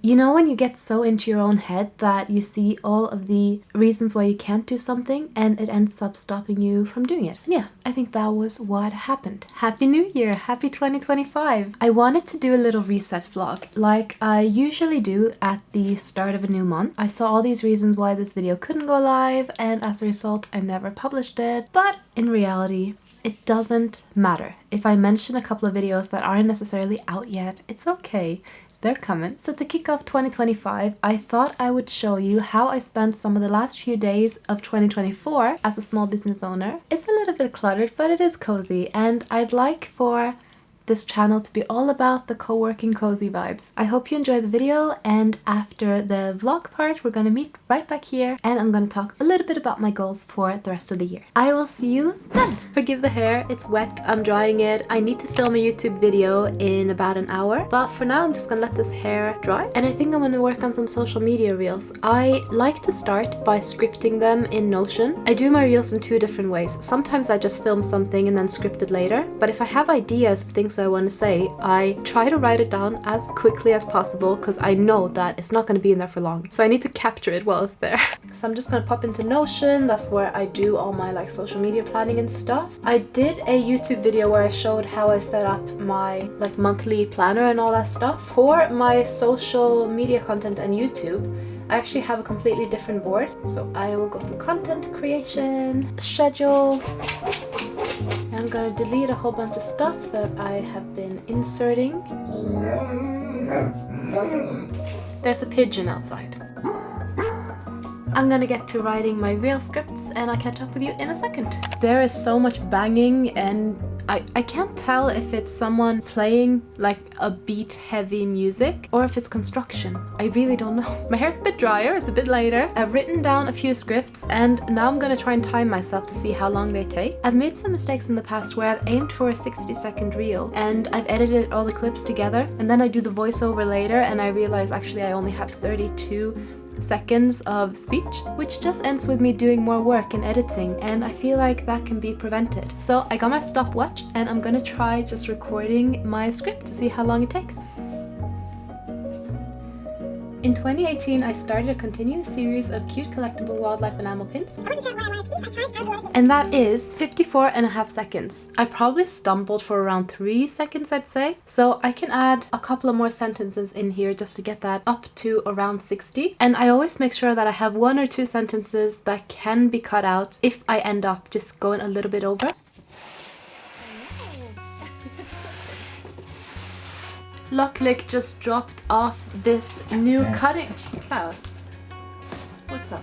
You know when you get so into your own head that you see all of the reasons why you can't do something and it ends up stopping you from doing it. And yeah, I think that was what happened. Happy New Year! Happy 2025! I wanted to do a little reset vlog like I usually do at the start of a new month. I saw all these reasons why this video couldn't go live, and as a result I never published it, but in reality it doesn't matter. If I mention a couple of videos that aren't necessarily out yet, it's okay. They're coming. So to kick off 2025, I thought I would show you how I spent some of the last few days of 2024 as a small business owner. It's a little bit cluttered, but it is cozy, and I'd like for this channel to be all about the co-working cozy vibes. I hope you enjoy the video, and after the vlog part we're gonna meet right back here and I'm gonna talk a little bit about my goals for the rest of the year. I will see you then. Forgive the hair, it's wet, I'm drying it. I need to film a YouTube video in about an hour, but for now I'm just gonna let this hair dry, and I think I'm gonna work on some social media reels. I like to start by scripting them in Notion. I do my reels in two different ways. Sometimes I just film something and then script it later, but if I have ideas of things I want to say, I try to write it down as quickly as possible because I know that it's not going to be in there for long, so I need to capture it while it's there. So I'm just going to pop into Notion. That's where I do all my like social media planning and stuff. I did a YouTube video where I showed how I set up my like monthly planner and all that stuff. For my social media content and YouTube, I actually have a completely different board. So I will go to content creation, schedule, and I'm gonna delete a whole bunch of stuff that I have been inserting. There's a pigeon outside. I'm gonna get to writing my real scripts and I'll catch up with you in a second. There is so much banging and I can't tell if it's someone playing like a beat heavy music or if it's construction. I really don't know. My hair's a bit drier, it's a bit later. I've written down a few scripts and now I'm gonna try and time myself to see how long they take. I've made some mistakes in the past where I've aimed for a 60-second reel and I've edited all the clips together, and then I do the voiceover later and I realize actually I only have 32 seconds of speech, which just ends with me doing more work and editing, and I feel like that can be prevented. So I got my stopwatch and I'm gonna try just recording my script to see how long it takes. In 2018, I started a continuous series of cute collectible wildlife enamel pins. And that is 54.5 seconds. I probably stumbled for around 3 seconds, I'd say. So I can add a couple of more sentences in here just to get that up to around 60. And I always make sure that I have 1 or 2 sentences that can be cut out if I end up just going a little bit over. Loklik just dropped off this new cutting... Klaus, what's up?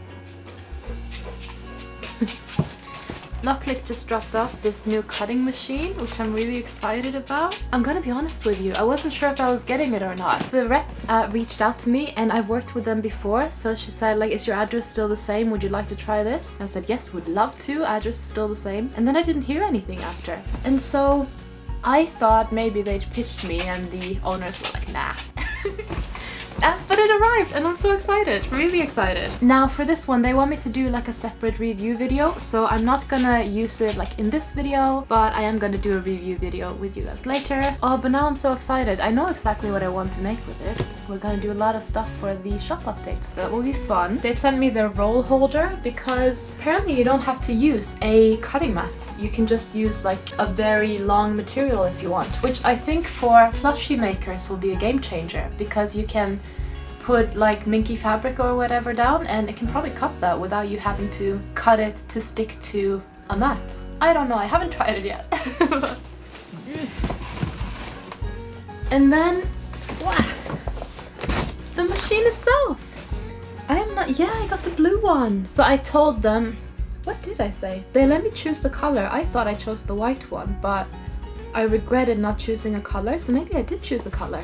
Loklik just dropped off this new cutting machine, which I'm really excited about. I'm gonna be honest with you, I wasn't sure if I was getting it or not. The rep reached out to me and I've worked with them before, so she said like, is your address still the same? Would you like to try this? And I said yes, would love to, address is still the same. And then I didn't hear anything after. And so I thought maybe they'd pitched me and the owners were like, nah. But it arrived and I'm so excited, really excited. Now for this one, they want me to do like a separate review video, so I'm not gonna use it like in this video, but I am gonna do a review video with you guys later. Oh, but now I'm so excited. I know exactly what I want to make with it. We're gonna do a lot of stuff for the shop updates. That will be fun. They've sent me their roll holder because apparently you don't have to use a cutting mat. You can just use like a very long material if you want, which I think for plushie makers will be a game changer because you can put like minky fabric or whatever down and it can probably cut that without you having to cut it to stick to a mat. I don't know, I haven't tried it yet. And then, wow, the machine itself. I got the blue one. So I told them, what did I say? They let me choose the color. I thought I chose the white one, but I regretted not choosing a color, so maybe I did choose a color.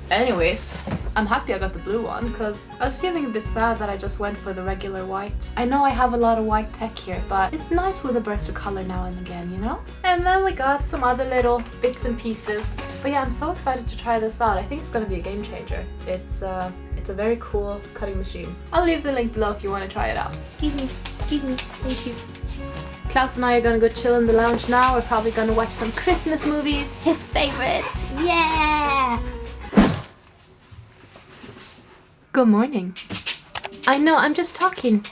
Anyways, I'm happy I got the blue one because I was feeling a bit sad that I just went for the regular white. I know I have a lot of white tech here, but it's nice with a burst of color now and again, you know? And then we got some other little bits and pieces. But yeah, I'm so excited to try this out. I think it's gonna be a game changer. It's a very cool cutting machine. I'll leave the link below if you want to try it out. Excuse me, thank you. Klaus and I are gonna go chill in the lounge now. We're probably gonna watch some Christmas movies, his favorites. Yeah! Good morning. I know, I'm just talking.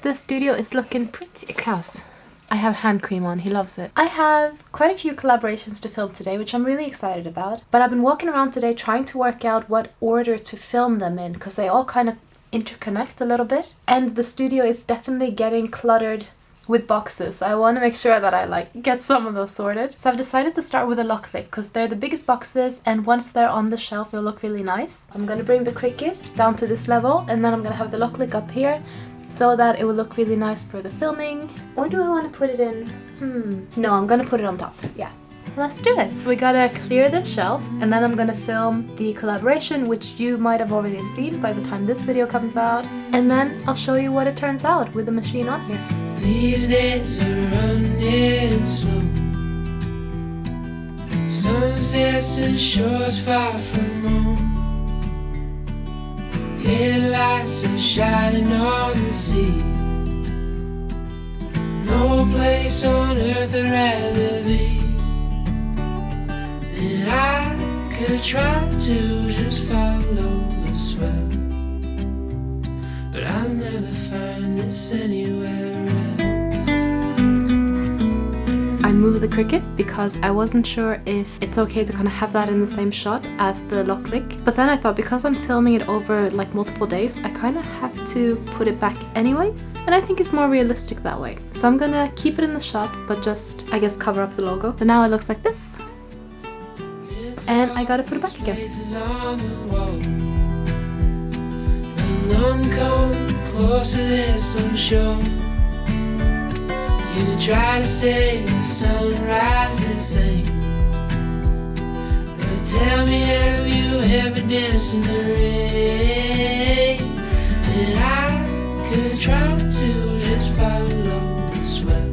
The studio is looking pretty... Klaus, I have hand cream on, he loves it. I have quite a few collaborations to film today, which I'm really excited about. But I've been walking around today trying to work out what order to film them in, because they all kind of interconnect a little bit. And the studio is definitely getting cluttered with boxes. I want to make sure that I get some of those sorted. So I've decided to start with a Loklik because they're the biggest boxes, and once they're on the shelf they'll look really nice. I'm gonna bring the Cricut down to this level, and then I'm gonna have the Loklik up here so that it will look really nice for the filming. Or do I want to put it in? No, I'm gonna put it on top. Yeah. Let's do it. So we gotta clear this shelf, and then I'm gonna film the collaboration, which you might have already seen by the time this video comes out. And then I'll show you what it turns out with the machine on here. These days are running slow. Sunsets and shores far from home. Headlights are shining on the sea. No place on earth I'd rather be. And I could try to just follow the swell, but I'll never find this anywhere else. I moved the Cricut because I wasn't sure if it's okay to kind of have that in the same shot as the Loklik. But then I thought, because I'm filming it over multiple days, I kind of have to put it back anyways. And I think it's more realistic that way. So I'm gonna keep it in the shot, but just, I guess, cover up the logo. So now it looks like this. And I gotta put it back again. None come close to this, I'm sure. You try to say the sunrise the same, but tell me, have you ever danced in the rain? And I could try to just follow the swell,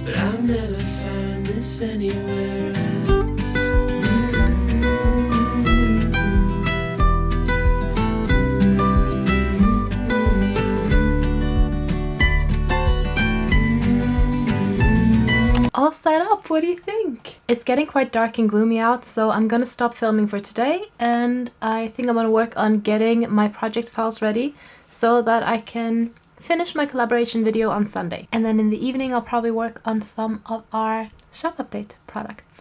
but I'll never find this anywhere else. All set up, what do you think? It's getting quite dark and gloomy out, so I'm gonna stop filming for today, and I think I'm gonna work on getting my project files ready so that I can finish my collaboration video on Sunday. And then in the evening I'll probably work on some of our shop update products.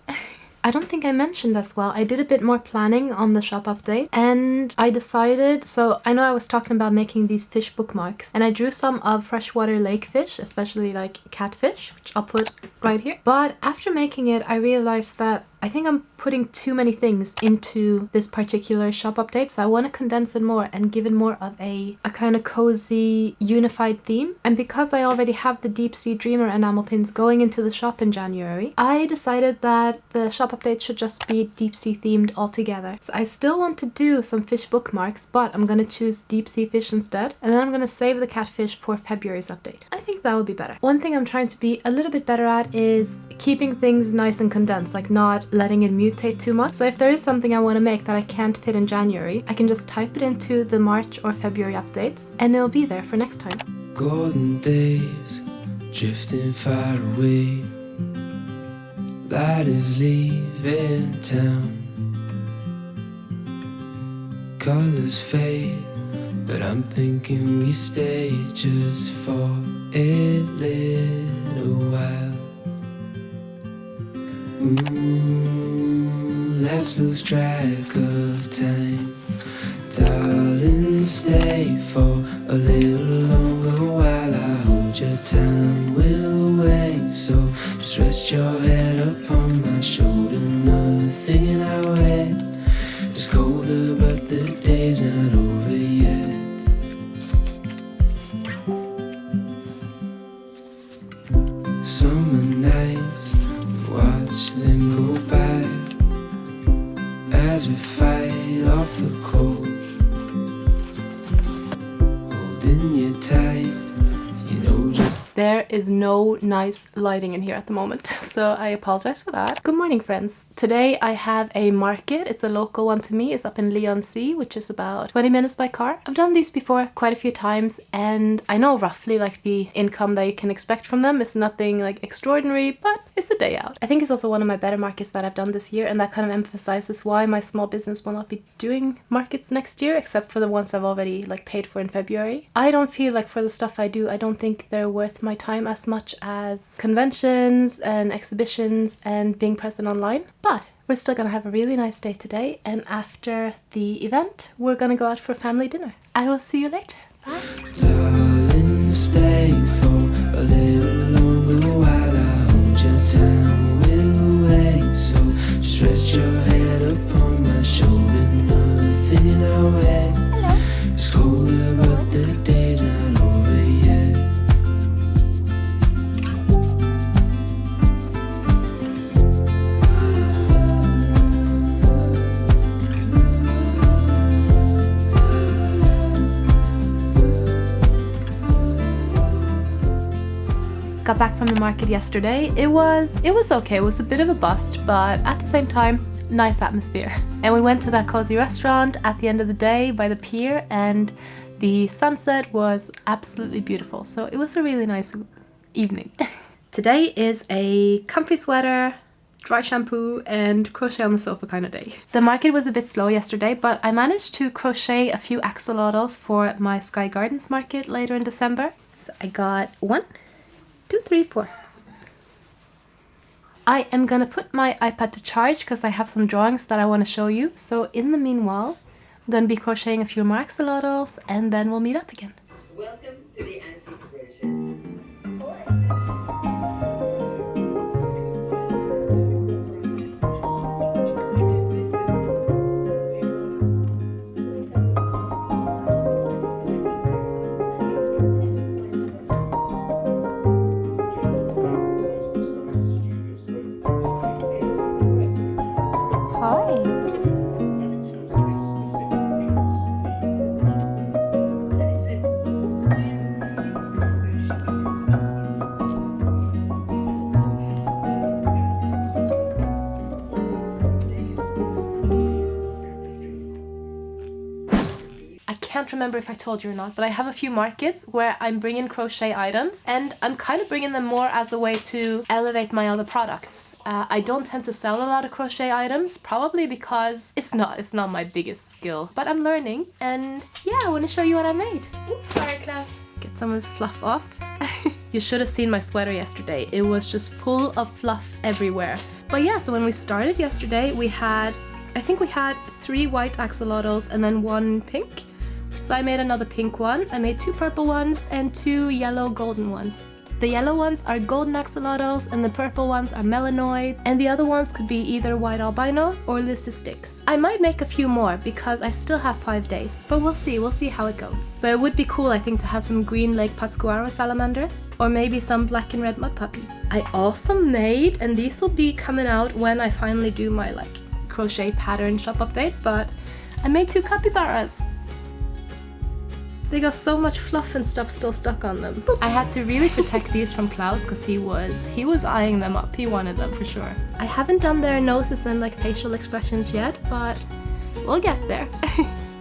I don't think I mentioned as well, I did a bit more planning on the shop update, and I decided, so I know I was talking about making these fish bookmarks, and I drew some of freshwater lake fish, especially catfish, which I'll put right here. But after making it, I realized that I think I'm putting too many things into this particular shop update, so I want to condense it more and give it more of a kind of cozy, unified theme. And because I already have the Deep Sea Dreamer enamel pins going into the shop in January, I decided that the shop update should just be deep sea themed altogether. So I still want to do some fish bookmarks, but I'm gonna choose deep sea fish instead, and then I'm gonna save the catfish for February's update. I think that would be better. One thing I'm trying to be a little bit better at is keeping things nice and condensed, not letting it mutate too much. So if there is something I want to make that I can't fit in January, I can just type it into the March or February updates, and it'll be there for next time. Golden days drifting far away, light is leaving town, colors fade, but I'm thinking we stay just for a little while. Let's lose track of time, darling, stay for a little longer while I hold your time will wait. So just rest your head upon my shoulder, nothing in our way. It's colder but the day's not over yet. Summer nights, watch them go by as we fight off the cold, holding you tight, you know. There is no nice lighting in here at the moment, so I apologize for that. Good morning, friends. Today I have a market. It's a local one to me. It's up in Leon-C, which is about 20 minutes by car. I've done these before quite a few times, and I know roughly like the income that you can expect from them. It's nothing like extraordinary, but it's a day out. I think it's also one of my better markets that I've done this year, and that kind of emphasizes why my small business will not be doing markets next year, except for the ones I've already like paid for in February. I don't feel like for the stuff I do, I don't think they're worth my time as much as conventions and exhibitions and being present online, but we're still gonna have a really nice day today, and after the event we're gonna go out for family dinner. I will see you later. Bye. Darling, stay for a little longer while I hold your time. We'll wait, so just rest your head upon my shoulder. Nothing in our way. It's colder, but the day's not over yet. Got back from the market yesterday. It was okay. It was a bit of a bust, but at the same time, nice atmosphere. And we went to that cozy restaurant at the end of the day by the pier, and the sunset was absolutely beautiful. So it was a really nice evening. Today is a comfy sweater, dry shampoo, and crochet on the sofa kind of day. The market was a bit slow yesterday, but I managed to crochet a few axolotls for my Sky Gardens market later in December. So I got 1, 2, 3, 4. I am gonna put my iPad to charge because I have some drawings that I want to show you. So in the meanwhile, I'm gonna be crocheting a few more axolotls and then we'll meet up again. Welcome to the Antiques Version. I can't remember if I told you or not, but I have a few markets where I'm bringing crochet items, and I'm kind of bringing them more as a way to elevate my other products. I don't tend to sell a lot of crochet items, probably because it's not my biggest skill, but I'm learning, and yeah, I want to show you what I made. Oops, sorry class. Get some of this fluff off. You should have seen my sweater yesterday. It was just full of fluff everywhere. But yeah, so when we started yesterday, I think we had 3 white axolotls and then 1 pink. So I made another pink one, I made 2 purple ones, and 2 yellow golden ones. The yellow ones are golden axolotls, and the purple ones are melanoid, and the other ones could be either white albinos or leucistics. I might make a few more because I still have 5 days, but we'll see how it goes. But it would be cool, I think, to have some green Lake Pascuaro salamanders, or maybe some black and red mud puppies. I also made, and these will be coming out when I finally do my crochet pattern shop update, but I made 2 capybaras. They got so much fluff and stuff still stuck on them. I had to really protect these from Klaus because he was eyeing them up. He wanted them for sure. I haven't done their noses and facial expressions yet, but we'll get there.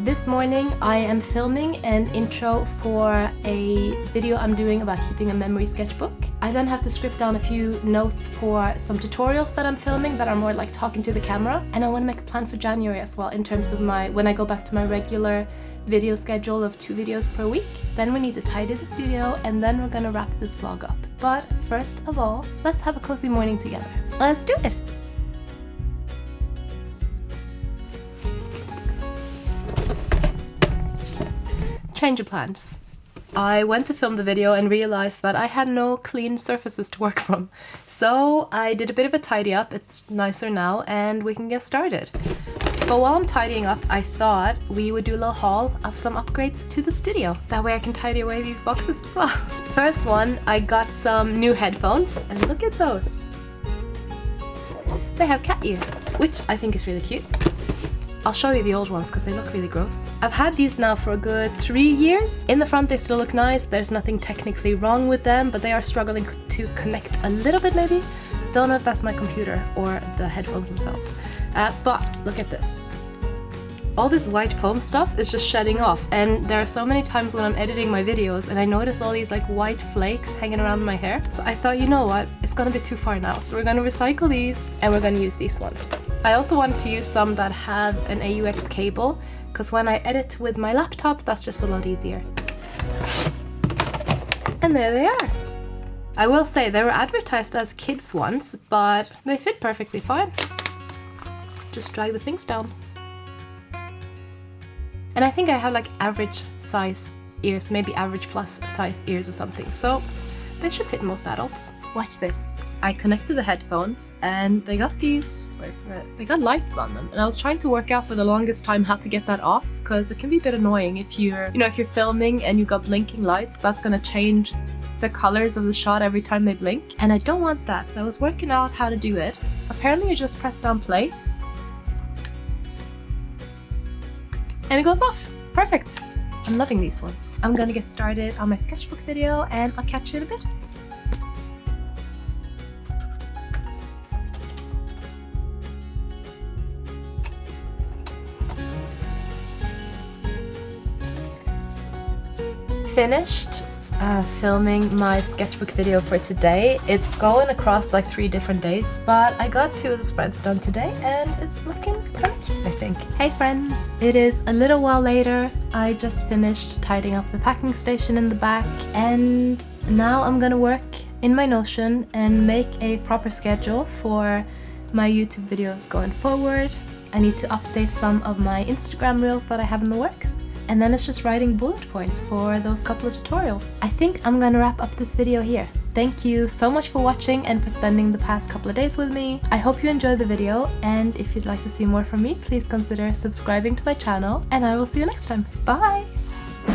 This morning I am filming an intro for a video I'm doing about keeping a memory sketchbook. I then have to script down a few notes for some tutorials that I'm filming that are more like talking to the camera, and I want to make a plan for January as well in terms of when I go back to my regular video schedule of 2 videos per week. Then we need to tidy the studio, and then we're gonna wrap this vlog up. But first of all, let's have a cozy morning together. Let's do it! Change of plans. I went to film the video and realized that I had no clean surfaces to work from. So I did a bit of a tidy up. It's nicer now and we can get started. But while I'm tidying up, I thought we would do a little haul of some upgrades to the studio. That way I can tidy away these boxes as well. First one, I got some new headphones, and look at those. They have cat ears, which I think is really cute. I'll show you the old ones because they look really gross. I've had these now for a good 3 years. In the front they still look nice, there's nothing technically wrong with them, but they are struggling to connect a little bit maybe. Don't know if that's my computer or the headphones themselves. But look at this. All this white foam stuff is just shedding off, and there are so many times when I'm editing my videos and I notice all these like white flakes hanging around my hair. So I thought, you know what, it's gonna be too far now. So we're gonna recycle these and we're gonna use these ones. I also wanted to use some that have an AUX cable, because when I edit with my laptop, that's just a lot easier. And there they are. I will say they were advertised as kids ones, but they fit perfectly fine. Just drag the things down. And I think I have like average size ears, maybe average plus size ears or something, so they should fit most adults. Watch this. I connected the headphones and they got these, they got lights on them, and I was trying to work out for the longest time how to get that off, because it can be a bit annoying if you're, if you're filming and you got blinking lights, that's gonna change the colors of the shot every time they blink, and I don't want that, so I was working out how to do it. Apparently you just press down play and it goes off. Perfect. I'm loving these ones. I'm gonna get started on my sketchbook video and I'll catch you in a bit. Finished filming my sketchbook video for today. It's going across like 3 different days, but I got 2 of the spreads done today and it's looking pretty cute, I think. Hey friends, it is a little while later. I just finished tidying up the packing station in the back, and now I'm gonna work in my Notion and make a proper schedule for my YouTube videos going forward. I need to update some of my Instagram reels that I have in the works. And then it's just writing bullet points for those couple of tutorials. I think I'm gonna wrap up this video here. Thank you so much for watching and for spending the past couple of days with me. I hope you enjoyed the video, and if you'd like to see more from me, please consider subscribing to my channel, and I will see you next time. Bye!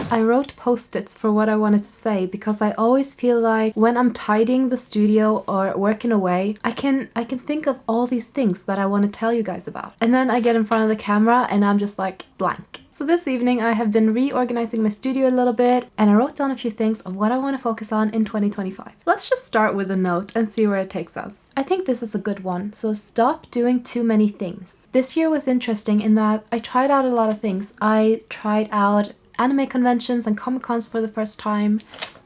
I wrote post-its for what I wanted to say, because I always feel like when I'm tidying the studio or working away, I can think of all these things that I want to tell you guys about. And then I get in front of the camera and I'm just like blank. So this evening I have been reorganizing my studio a little bit, and I wrote down a few things of what I want to focus on in 2025. Let's just start with a note and see where it takes us. I think this is a good one, so stop doing too many things. This year was interesting in that I tried out a lot of things. I tried out anime conventions and Comic-Cons for the first time.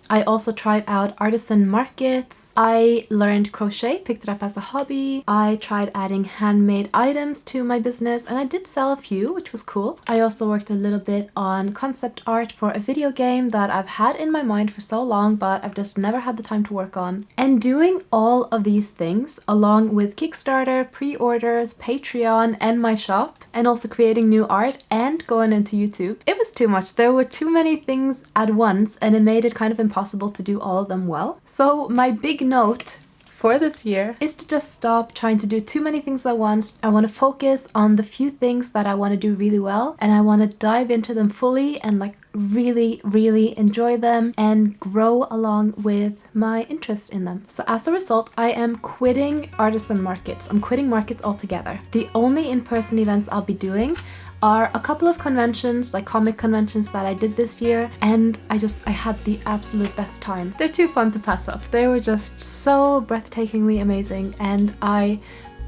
I also tried out artisan markets. I learned crochet, picked it up as a hobby. I tried adding handmade items to my business, and I did sell a few, which was cool. I also worked a little bit on concept art for a video game that I've had in my mind for so long, but I've just never had the time to work on. And doing all of these things, along with Kickstarter, pre-orders, Patreon, and my shop, and also creating new art and going into YouTube, it was too much. There were too many things at once, and it made it kind of impossible to do all of them well. So my big note for this year is to just stop trying to do too many things at once. I want to focus on the few things that I want to do really well, and I want to dive into them fully and like really enjoy them and grow along with my interest in them. So as a result, I am quitting artisan markets. I'm quitting markets altogether. The only in-person events I'll be doing are a couple of conventions, like comic conventions that I did this year, and I had the absolute best time. They're too fun to pass up. They were just so breathtakingly amazing, and I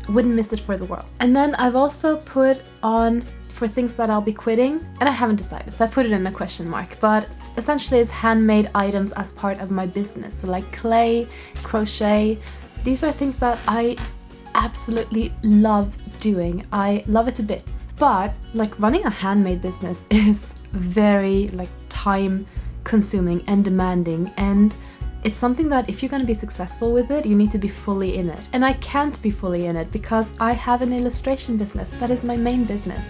wouldn't miss it for the world. And then I've also put on for things that I'll be quitting, and I haven't decided, so I put it in a question mark, but essentially it's handmade items as part of my business. So like clay, crochet, these are things that I absolutely love doing. I love it to bits. But like running a handmade business is very like time consuming and demanding, and it's something that if you're going to be successful with it, you need to be fully in it. And I can't be fully in it because I have an illustration business. That is my main business.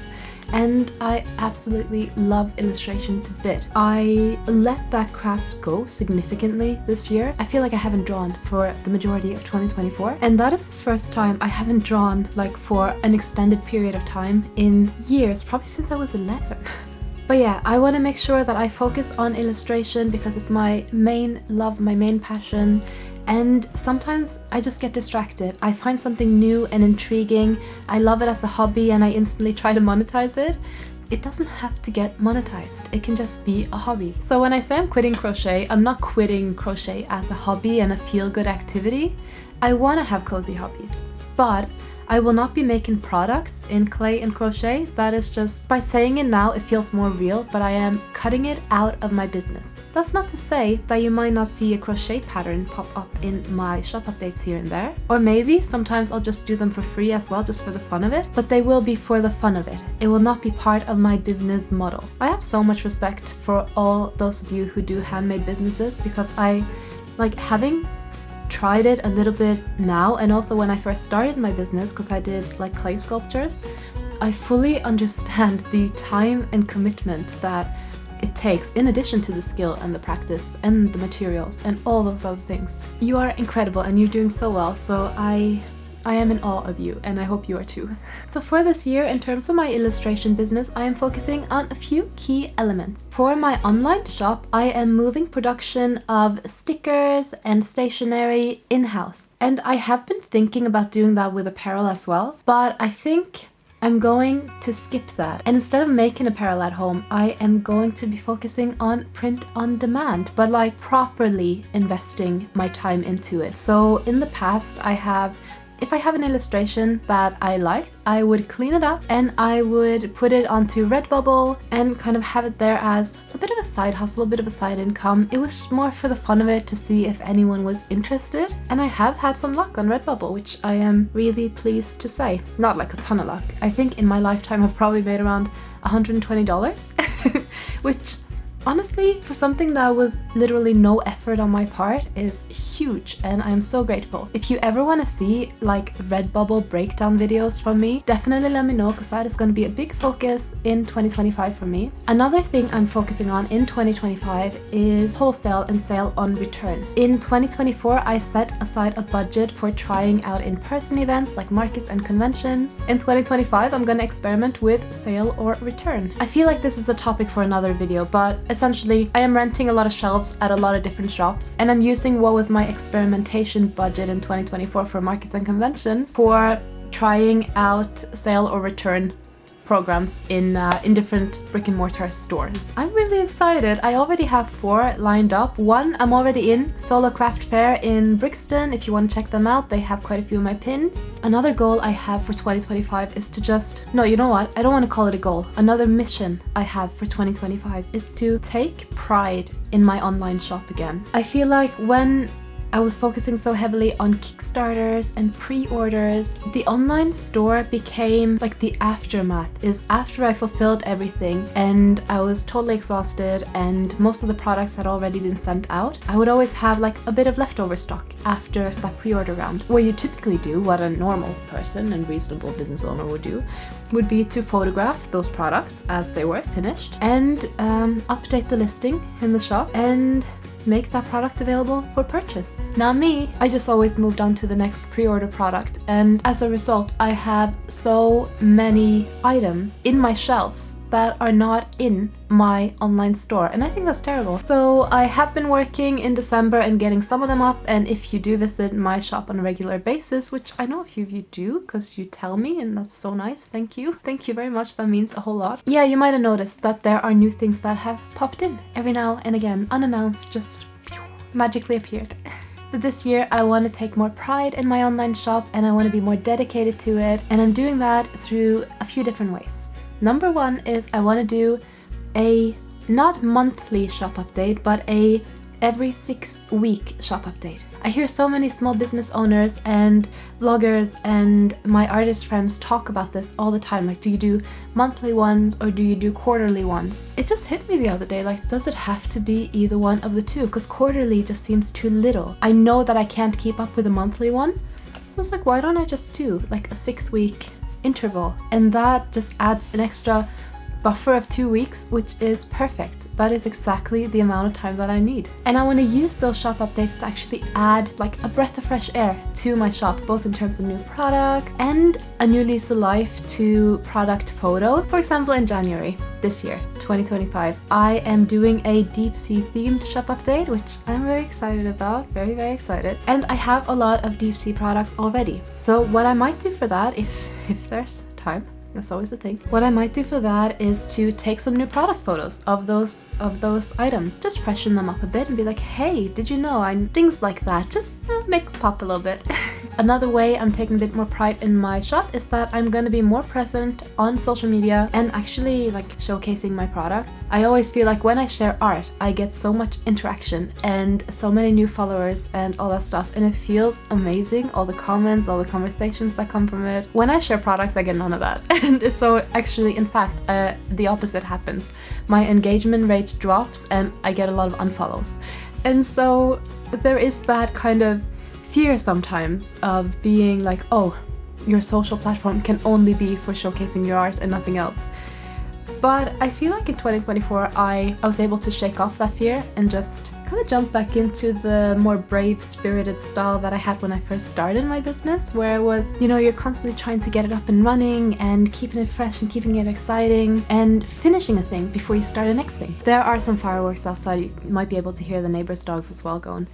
And I absolutely love illustration to bit. I let that craft go significantly this year. I feel like I haven't drawn for the majority of 2024, and that is the first time I haven't drawn like for an extended period of time in years, probably since I was 11. But yeah, I want to make sure that I focus on illustration because it's my main love, my main passion, And sometimes I just get distracted. I find something new and intriguing. I love it as a hobby and I instantly try to monetize it. It doesn't have to get monetized. It can just be a hobby. So when I say I'm quitting crochet, I'm not quitting crochet as a hobby and a feel-good activity. I want to have cozy hobbies, but I will not be making products in clay and crochet. That is just, by saying it now, it feels more real, but I am cutting it out of my business. That's not to say that you might not see a crochet pattern pop up in my shop updates here and there. Or maybe sometimes I'll just do them for free as well, just for the fun of it. But they will be for the fun of it. It will not be part of my business model. I have so much respect for all those of you who do handmade businesses, because I like having tried it a little bit now, and also when I first started my business, because I did like clay sculptures, I fully understand the time and commitment that it takes, in addition to the skill and the practice and the materials and all those other things. You are incredible and you're doing so well, so I am in awe of you, and I hope you are too. So for this year, in terms of my illustration business, I am focusing on a few key elements. For my online shop, I am moving production of stickers and stationery in-house. And I have been thinking about doing that with apparel as well, but I think I'm going to skip that. And instead of making apparel at home, I am going to be focusing on print on demand, but like properly investing my time into it. So in the past, if I have an illustration that I liked, I would clean it up and I would put it onto Redbubble and kind of have it there as a bit of a side hustle, a bit of a side income. It was more for the fun of it, to see if anyone was interested. And I have had some luck on Redbubble, which I am really pleased to say. Not like a ton of luck. I think in my lifetime I've probably made around $120, which honestly, for something that was literally no effort on my part, is huge, and I'm so grateful. If you ever want to see like Redbubble breakdown videos from me, definitely let me know, because that is going to be a big focus in 2025 for me. Another thing I'm focusing on in 2025 is wholesale and sale on return. In 2024, I set aside a budget for trying out in-person events like markets and conventions. In 2025, I'm going to experiment with sale or return. I feel like this is a topic for another video, but essentially, I am renting a lot of shelves at a lot of different shops, and I'm using what was my experimentation budget in 2024 for markets and conventions for trying out sale or return programs in different brick and mortar stores. I'm really excited. I already have 4 lined up. One I'm already in, Solo Craft Fair in Brixton. If you want to check them out, they have quite a few of my pins. Another goal I have for 2025 is to no, you know what? I don't want to call it a goal. Another mission I have for 2025 is to take pride in my online shop again. I feel like when I was focusing so heavily on Kickstarters and pre-orders, the online store became like the aftermath. Is after I fulfilled everything and I was totally exhausted and most of the products had already been sent out, I would always have like a bit of leftover stock after that pre-order round. What you typically do, what a normal person and reasonable business owner would do, would be to photograph those products as they were finished and update the listing in the shop and make that product available for purchase. Now me, I just always moved on to the next pre-order product, and as a result I have so many items in my shelves that are not in my online store, and I think that's terrible. So I have been working in December and getting some of them up, and if you do visit my shop on a regular basis, which I know a few of you do because you tell me, and that's so nice, thank you very much, that means a whole lot. Yeah, you might have noticed that there are new things that have popped in every now and again, unannounced, just magically appeared. But this year I want to take more pride in my online shop and I want to be more dedicated to it, and I'm doing that through a few different ways. Number one is I want to do a not monthly shop update, but a every 6-week shop update. I hear so many small business owners and vloggers and my artist friends talk about this all the time. Like, do you do monthly ones or do you do quarterly ones? It just hit me the other day, like, does it have to be either one of the two? Because quarterly just seems too little. I know that I can't keep up with a monthly one, so it's like, why don't I just do like a 6-week interval? And that just adds an extra buffer of 2 weeks, which is perfect. That is exactly the amount of time that I need. And I want to use those shop updates to actually add like a breath of fresh air to my shop, both in terms of new product and a new lease of life to product photos. For example, in January this year, 2025, I am doing a deep sea themed shop update, which I'm very excited about, very, very excited. And I have a lot of deep sea products already. So what I might do for that, if there's time, that's always the thing. What I might do for that is to take some new product photos of those items, just freshen them up a bit and be like, hey, did you know? And things like that, just make it pop a little bit. Another way I'm taking a bit more pride in my shop is that I'm going to be more present on social media and actually like showcasing my products. I always feel like when I share art, I get so much interaction and so many new followers and all that stuff, and it feels amazing. All the comments, all the conversations that come from it. When I share products, I get none of that. And it's so actually, in fact, the opposite happens. My engagement rate drops and I get a lot of unfollows. And so there is that kind of fear sometimes of being like, oh, your social platform can only be for showcasing your art and nothing else. But I feel like in 2024 I was able to shake off that fear and just kind of jump back into the more brave spirited style that I had when I first started my business, where it was, you know, you're constantly trying to get it up and running and keeping it fresh and keeping it exciting and finishing a thing before you start the next thing. There are some fireworks outside, you might be able to hear the neighbors' dogs as well going.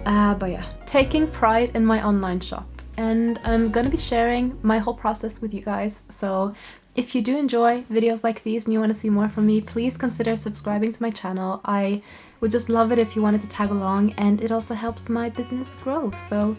But yeah, taking pride in my online shop, and I'm gonna be sharing my whole process with you guys. So if you do enjoy videos like these and you want to see more from me, please consider subscribing to my channel. I would just love it if you wanted to tag along, and it also helps my business grow, so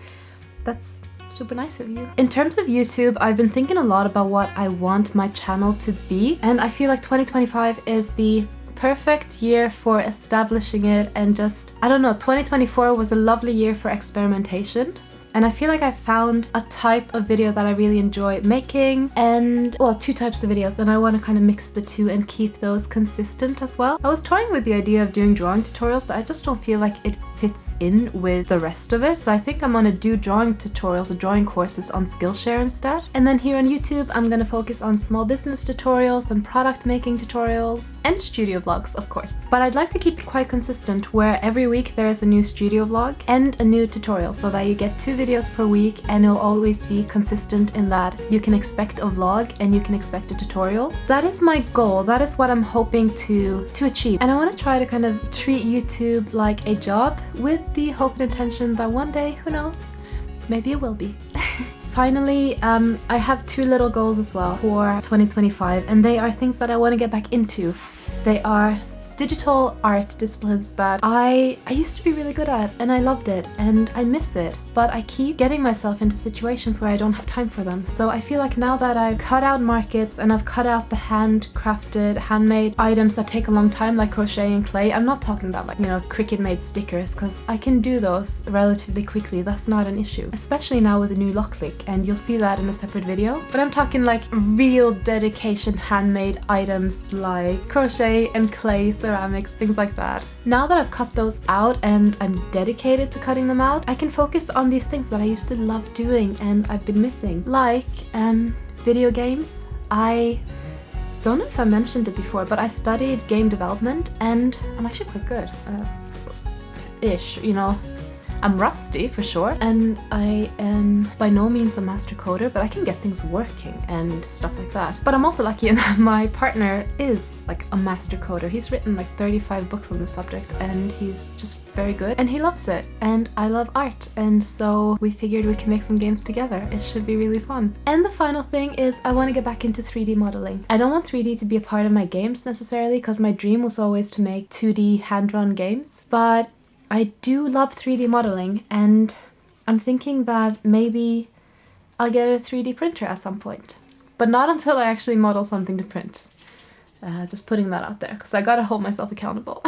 that's super nice of you. In terms of YouTube, I've been thinking a lot about what I want my channel to be, and I feel like 2025 is the perfect year for establishing it, and just, I don't know, 2024 was a lovely year for experimentation. And I feel like I found a type of video that I really enjoy making, and, well, two types of videos, and I want to kind of mix the two and keep those consistent as well. I was toying with the idea of doing drawing tutorials, but I just don't feel like it fits in with the rest of it. So I think I'm gonna do drawing tutorials or drawing courses on Skillshare instead. And then here on YouTube, I'm gonna focus on small business tutorials and product making tutorials and studio vlogs, of course. But I'd like to keep it quite consistent, where every week there is a new studio vlog and a new tutorial, so that you get 2 videos per week, and it'll always be consistent in that you can expect a vlog and you can expect a tutorial. That is my goal. That is what I'm hoping to achieve. And I want to try to kind of treat YouTube like a job, with the hope and intention that one day, who knows, maybe it will be. Finally, I have 2 little goals as well for 2025, and they are things that I want to get back into. They are digital art disciplines that I used to be really good at, and I loved it and I miss it, but I keep getting myself into situations where I don't have time for them. So I feel like now that I've cut out markets and I've cut out the handcrafted, handmade items that take a long time, like crochet and clay. I'm not talking about, like, you know, Cricut made stickers, because I can do those relatively quickly. That's not an issue, especially now with the new Loklik, and you'll see that in a separate video. But I'm talking like real dedication handmade items like crochet and clay, ceramics, things like that. Now that I've cut those out and I'm dedicated to cutting them out, I can focus on these things that I used to love doing and I've been missing, like video games. I don't know if I mentioned it before, but I studied game development and I'm actually quite good, ish, you know. I'm rusty for sure, and I am by no means a master coder, but I can get things working and stuff like that. But I'm also lucky in that my partner is like a master coder. He's written like 35 books on the subject, and he's just very good, and he loves it, and I love art, and so we figured we can make some games together. It should be really fun. And the final thing is I want to get back into 3D modeling. I don't want 3D to be a part of my games necessarily, because my dream was always to make 2D hand-drawn games, but I do love 3D modeling, and I'm thinking that maybe I'll get a 3D printer at some point. But not until I actually model something to print. Just putting that out there, because I gotta hold myself accountable.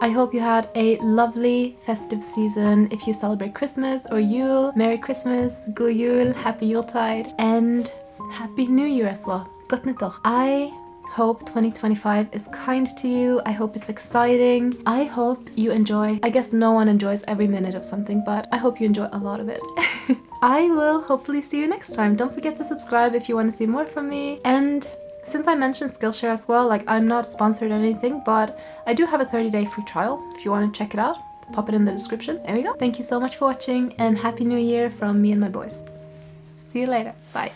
I hope you had a lovely festive season. If you celebrate Christmas or Yule, Merry Christmas, God Jul, Happy Yuletide, and Happy New Year as well. Gott nytt år. I hope 2025 is kind to you. I hope it's exciting. I hope you enjoy. I guess no one enjoys every minute of something, but I hope you enjoy a lot of it. I will hopefully see you next time. Don't forget to subscribe if you want to see more from me. And since I mentioned Skillshare as well, like, I'm not sponsored or anything, but I do have a 30-day free trial if you want to check it out. Pop it in the description. There we go. Thank you so much for watching, and Happy New Year from me and my boys. See you later. Bye.